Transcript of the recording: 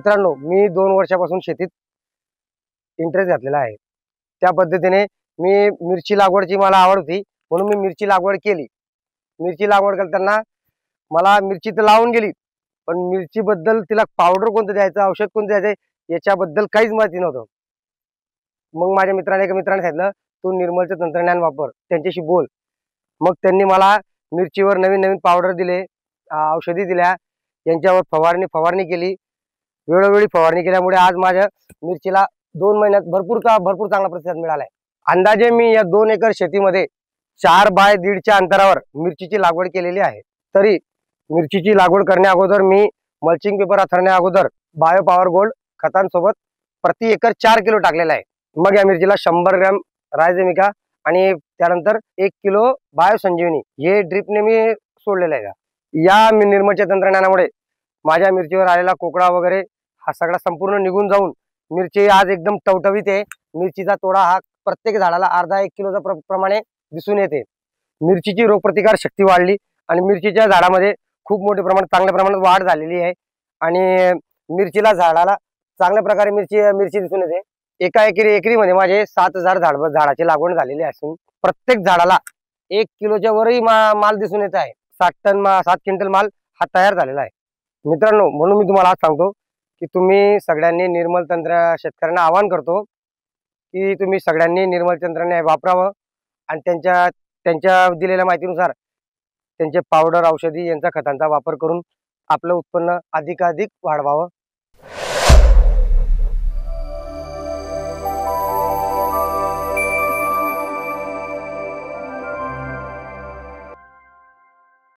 मित्रांनो, मी 2 वर्षापासून शेतीत इंटरेस्ट घातलेला आहे. त्या पद्धतीने मी मिरची लागवडची मला आवड होती, म्हणून मी मिरची लागवड केली. मिरची लागवड करताना मला मिरची तर लावून गेली, पण मिरचीबद्दल तिला पावडर कोणतं द्यायचं, औषध कोणतं द्यायचं याच्याबद्दल काहीच माहिती नव्हतं. मग माझ्या एका मित्राने सांगितलं, "तू निर्मलचं तंत्रज्ञान वापर, त्यांच्याशी बोल." मग त्यांनी मला मिरचीवर नवीन-नवीन पावडर दिले, औषधी दिल्या, यांच्यावर फवारणी केली. वेळोवेळी फवारणी केल्यामुळे आज माझ्या मिरचीला 2 महिन्यात भरपूर चांगला प्रतिसाद मिळाला आहे. अंदाजे मी या 2 एकर शेतीमध्ये 4 बाय 1.5च्या अंतरावर मिरचीची लागवड केलेली आहे. तरी मिरचीची लागवड करण्या अगोदर मी मल्चिंग पेपर अंथरण्या अगोदर बायो पॉवर गोल्ड खतांसोबत प्रति एकर 4 किलो टाकलेला आहे. मग या मिरचीला 100 ग्रॅम रायझोमिका आणि त्यानंतर 1 किलो बायो संजीवनी हे ड्रिपने मी सोडलेलं आहे. या निर्मलच्या तंत्रज्ञानामुळे माझ्या मिरचीवर आलेला कोकडा वगैरे हा सगळा संपूर्ण निघून जाऊन मिरची आज एकदम टवटवीत आहे. मिरचीचा तोडा हा प्रत्येक झाडाला अर्धा 1 किलोचा प्रमाणे दिसून येते. मिरचीची रोगप्रतिकार शक्ती वाढली आणि मिरचीच्या झाडामध्ये खूप चांगल्या प्रमाणात वाढ झालेली आहे आणि मिरचीला झाडाला चांगल्या प्रकारे मिरची दिसून येते. एका एकरीमध्ये माझे 7,000 झाडाची लागवड झालेली असून प्रत्येक झाडाला 1 किलोच्या वरही माल दिसून येत आहे. 7 क्विंटल माल हा तयार झालेला आहे. मित्रांनो, म्हणून मी तुम्हाला आज सांगतो की तुम्ही सगळ्यांनी निर्मल शेतकऱ्यांना आवाहन करतो की तुम्ही सगळ्यांनी निर्मल तंत्रज्ञान वापरावं आणि त्यांच्या दिलेल्या माहितीनुसार त्यांचे पावडर, औषधी यांचा खतांचा वापर करून आपलं उत्पन्न अधिकाधिक वाढवावं.